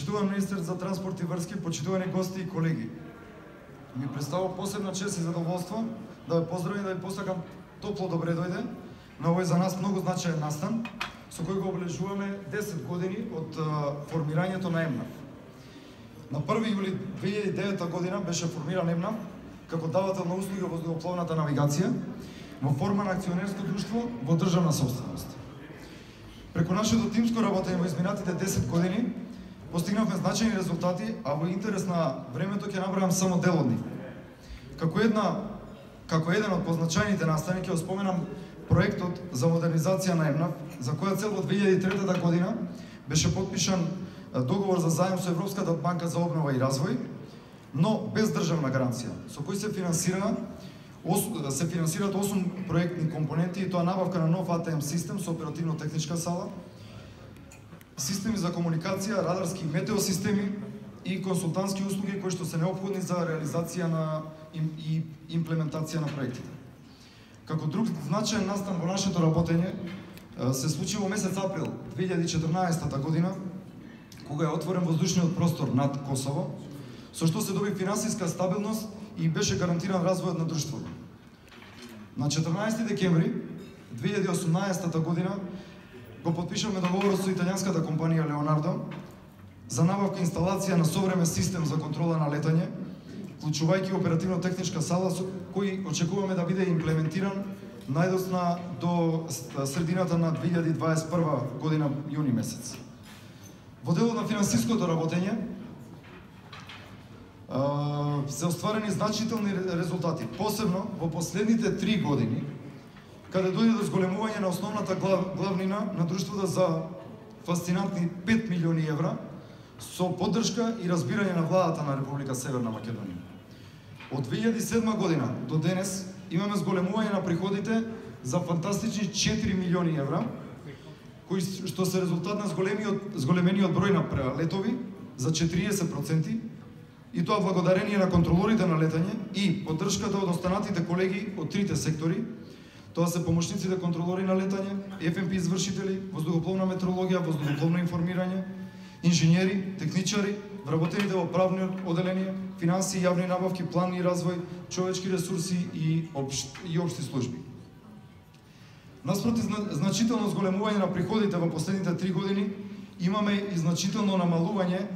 Почитуван министер за транспорт и врски, почитувани гости и колеги. Ми представува посебна чест и задоволство да ве поздравим и да ви посакам топло добре дојде на овој за нас многу значаен настан, со кој го облежуваме 10 години од формирањето на ЕМНАФ. На 1 јули 2009 година беше формиран ЕМНАФ како давател на услуги во воздухопловната навигација во форма на акционерско друштво во државна собственост. Преку нашето тимско работење во изминатите 10 години постигнавме значајни резултати, а во интерес на времето ќе набравам само дел од нив. Како еден од позначајните настани ќе споменам проектот за модернизација на ЕМНАФ, за која цел во 2003 година беше потпишан договор за заем со Европската банка за обнова и развој, но без државна гаранција, со кој се финансираат 8 проектни компоненти, и тоа набавка на нов АТМ систем со оперативно-техничка сала, системи за комуникација, радарски и метео системи и консултантски услуги кои што се неопходни за реализација и имплементација на проектите. Како друг значаен настан во нашето работење се случи во месец април 2014 година, кога е отворен воздушниот простор над Косово, со што се доби финансиска стабилност и беше гарантиран развојот на друштвото. На 14 декември 2018 година го потпишавме договорот со италијанската компанија Леонардо за набавка инсталација на современ систем за контрола на летање, вклучувајќи оперативно-техничка сала кој очекуваме да биде имплементиран најдосна до средината на 2021 година, јуни месец. Во делот на финансиското работење се остварени значителни резултати, посебно во последните 3 години, каде дојде до зголемување на основната главнина на друштвото за фасцинантни 5 милиони евра, со поддршка и разбирање на владата на Република Северна Македонија. Од 2007 година до денес имаме зголемување на приходите за фантастични 4 милиони евра, кои што се резултат на зголемениот број на летови за 40%, и тоа благодарение на контролорите на летање и поддршката од останатите колеги од трите сектори. Тоа се помошниците контролори на летање, ФМП извршители, воздухопловна метеорологија, воздухопловно информирање, инженери, техничари, вработените во правни оделенија, финанси, јавни набавки, план и развој, човечки ресурси и општи служби. Наспроти значително зголемување на приходите во последните 3 години, имаме и значително намалување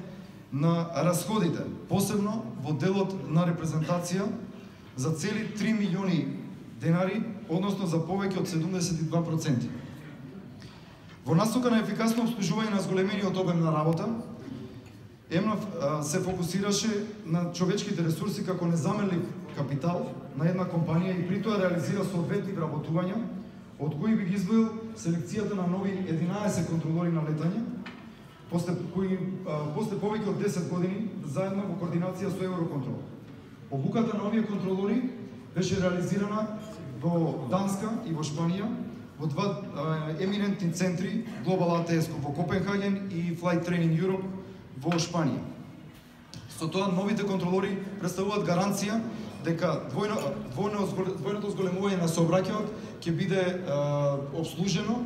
на расходите, посебно во делот на репрезентација за цели 3 милиони денари, односно за повеќе од 72%. Во насока на ефикасно обслужување на зголемениот обем на работа, ЕМНАФ се фокусираше на човечките ресурси како незаменлив капитал на една компанија и при тоа реализира соодветни вработувања, од кои би ги издвоил селекцијата на нови 11 контролори на летање, после повеќе од 10 години заедно во координација со Евроконтрол. Обуката на овие контролори беше реализирана во Данска и во Шпанија, во два еминентни центри, Global ATS во Копенхаген и Flight Training Europe во Шпанија. Со тоа новите контролори представуваат гаранција дека двојното зголемување на сообраќајот ќе биде обслужено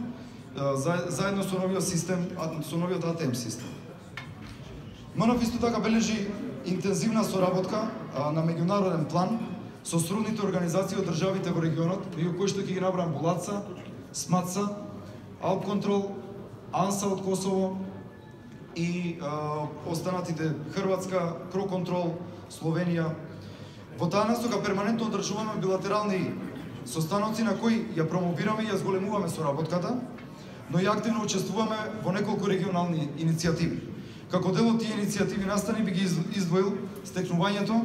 заедно со новиот систем, со новиот АТМ систем. МНАФ исто така бележи интензивна соработка на меѓународен план со сродните организации од државите во регионот, меѓу кои што ќе ги набрам Булаца, СМАЦА, Алпконтрол, АНСА од Косово и останатите Хрватска, Кроконтрол, Словенија. Во таа насока перманентно одржуваме билатерални состаноци на кои ја промовираме и ја зголемуваме соработката, но и активно учествуваме во неколку регионални иницијативи. Како дел од тие иницијативи настани би ги издвоил стекнувањето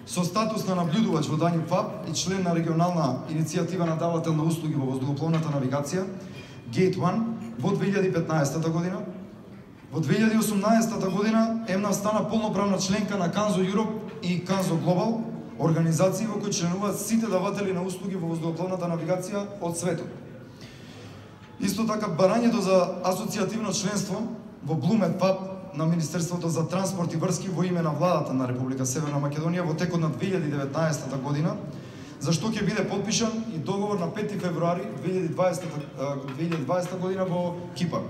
со статус на наблюдувач во Данју ФАП и член на регионална иницијатива на давател на услуги во воздухопловната навигација Gate One во 2015 година. Во 2018 година ЕМНАФ стана полноправна членка на Канзо Europe и Канзо Global, организации во кои членуваат сите даватели на услуги во воздухопловната навигација од светот. Исто така, барањето за асоцијативно членство во Блумет ФАП на Министерството за транспорт и врски во име на владата на Република Северна Македонија во текот на 2019 година, за што ќе биде потпишан и договор на 5 февруари 2020 година во Кипар.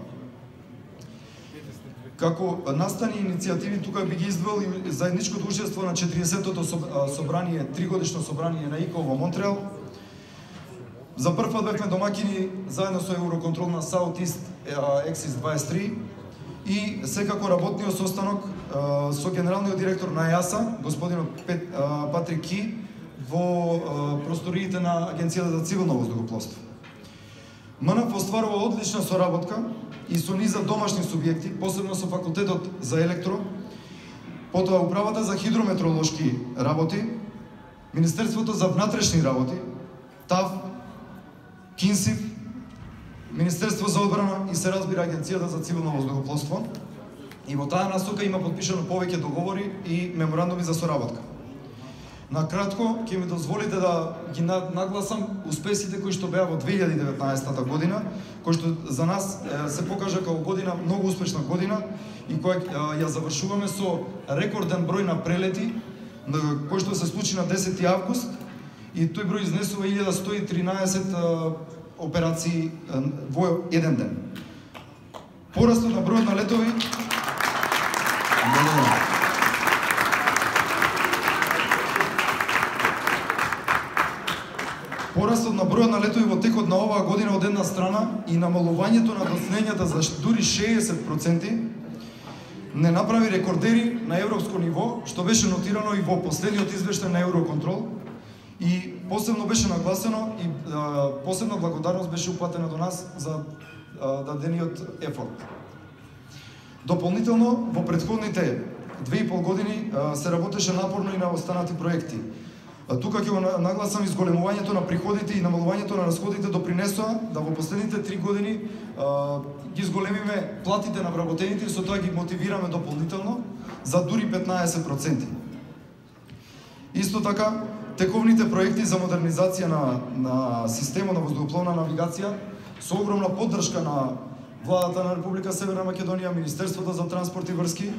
Како настани иницијативи тука би ги издвоил и заедничкото учество на 40-тото собрание, тригодишно собрание на ИКО во Монтреал. За прв пат бевме домакини заедно со Евроконтрол на Southeast Axis 23 и секако работниот состанок со генералниот директор на ЕАСА, господинот Патрик Ки, во просториите на Агенцијата за цивилно воздухопловство. МНФ остварува одлична соработка и со низа домашни субјекти, посебно со факултетот за електро, потоа управата за хидрометролошки работи, Министерството за внатрешни работи, ТАВ, КИНСИВ, Министерство за одбрана и се разбира Агенцијата за цивилно воздухопловство. И во таа насока има подпишано повеќе договори и меморандуми за соработка. Накратко, ќе ми дозволите да ги нагласам успесите кои што беа во 2019 година, кои што за нас се покажа како година, многу успешна година и која ја завршуваме со рекорден број на прелети, кој што се случи на 10 август и тој број изнесува 1113 операции во еден ден. Порастот на бројот на летови Порастот на бројот на летови во текот на оваа година од една страна и намалувањето на доснењата за дури 60% не направи рекордери на европско ниво, што беше нотирано и во последниот извештај на Евроконтрол и посебно беше нагласено и посебна благодарност беше упатена до нас за дадениот ефорт. Дополнително, во претходните 2,5 години се работеше напорно и на останати проекти. Тука ќе го нагласам изголемувањето на приходите и намалувањето на расходите допринесоа да во последните 3 години ги изголемиме платите на вработените и со тоа ги мотивираме дополнително за дури 15%. Исто така, тековните проекти за модернизација на системот на воздухопловна навигација со огромна поддршка на Владата на Република Северна Македонија, Министерството за транспорт и врски,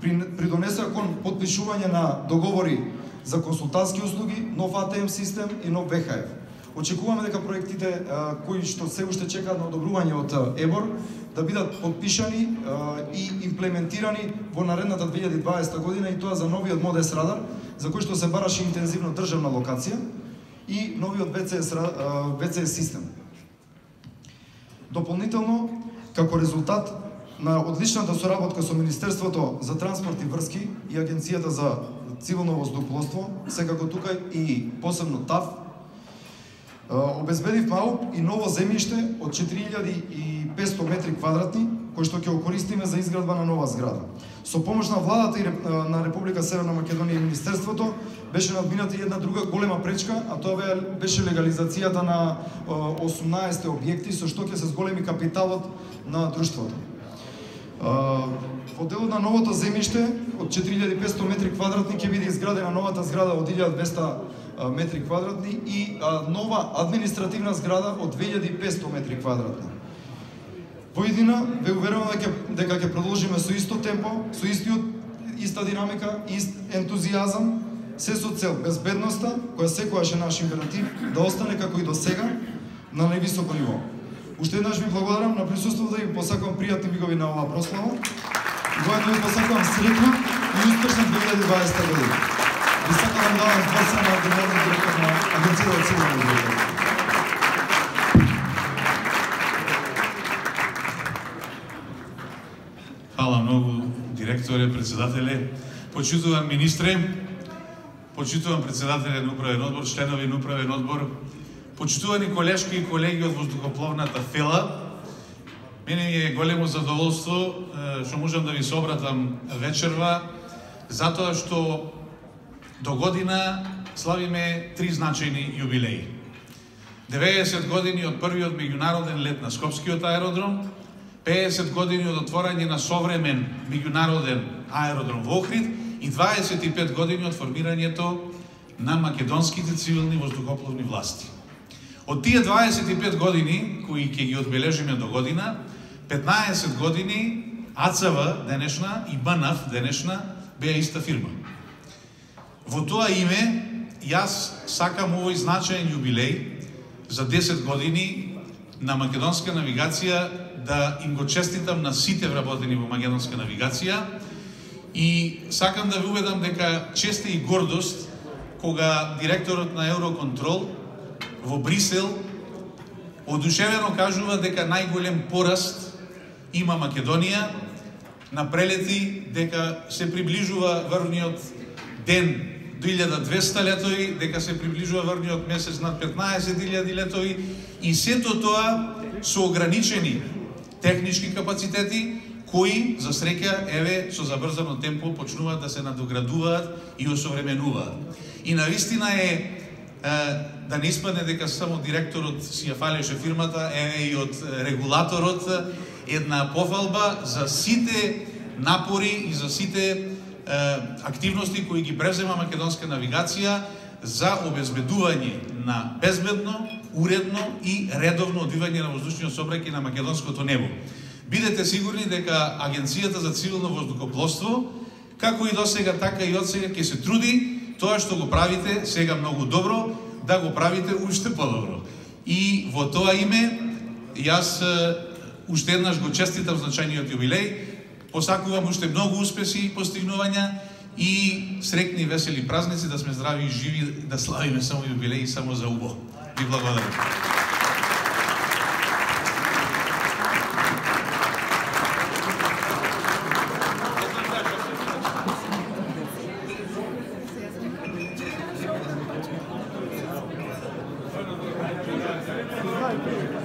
придонесоа кон потпишување на договори за консултантски услуги, нов АТМ систем и нов ВХФ. Очекуваме дека проектите кои што се уште чекаат на одобрување од ЕБОР да бидат подпишани и имплементирани во наредната 2020 година и тоа за новиот МОДЕС радар, за кој што се бараше интензивно државна локација и новиот ВЦС систем. Дополнително, како резултат на одличната соработка со Министерството за транспорт и врски и Агенцијата за цивилно воздухопловство, секако тука и посебно ТАВ, обезбедив МАУП и ново земјиште од 4500 метри квадратни, кој што ќе го користиме за изградба на нова зграда. Со помош на Владата на Република Северна Македонија и Министерството беше надмината и една друга голема пречка, а тоа беше легализацијата на 18 објекти со што ќе се зголеми капиталот на друштвото. Во делот на новото земјиште од 4500 метри квадратни ќе биде изградена новата зграда од 1200 метри квадратни и нова административна зграда од 2500 метри квадратни. Воедина ве уверувам дека ќе продолжиме со исто темпо, со иста динамика, ист ентузијазам, се со цел безбедноста, која секогаш е наш императив, да остане како и до сега на највисоко ниво. Уште еднаш ви благодарам на присуството и посакувам пријатни мигови на оваа прослава. Воедно ви посакувам среќна и успешна 2020 година. Ви сакам да давам зборца на генералниот директор на Агенцијата за цивилно воздухопловство. Фала многу, директоре, председателе, почитувам министре, почитувам председателе на управен одбор, членови на управен одбор, почитувани колешки и колеги од воздухопловната фела. Мене ми е големо задоволство што можам да ви се обратам вечерва, затоа што до година славиме 3 значајни јубилеи. 90 години од првиот меѓународен лет на Скопскиот аеродром, 50 години од отворање на современ меѓународен аеродром во Охрид и 25 години од формирањето на македонските цивилни воздухопловни власти. Од тие 25 години, кои ќе ги одбележиме до година, 15 години АЦВ денешна и БНФ денешна беа иста фирма. Во тоа име, јас сакам овој значаен јубилеј за 10 години на македонска навигација да им го честитам на сите вработени во Македонска навигација и сакам да ве уведам дека чест е и гордост кога директорот на Евроконтрол во Брисел одушевено кажува дека најголем пораст има Македонија на прелети, дека се приближува врвниот ден 1200 летови, дека се приближува врвниот месец над 15.000 летови и сето тоа со ограничени технички капацитети кои, за среќа, еве, со забрзано темпо почнуваат да се надоградуваат и осовременуваат. И навистина е, да не испадне дека само директорот си ја фалеше фирмата, еве и од регулаторот, една пофалба за сите напори и за сите активности кои ги презема Македонска навигација за обезбедување на безбедно, уредно и редовно одвивање на воздушниот сообраќај на македонското небо. Бидете сигурни дека Агенцијата за цивилно воздухопловство, како и досега, така и одсега, ќе се труди тоа што го правите сега многу добро, да го правите уште подобро. И во тоа име, јас уште еднаш го честитам значајниот јубилеј, посакувам уште многу успеси и постигнувања и среќни весели празници, да сме здрави и живи, да славиме само јубилеи само за убо. Ви благодарам. Right.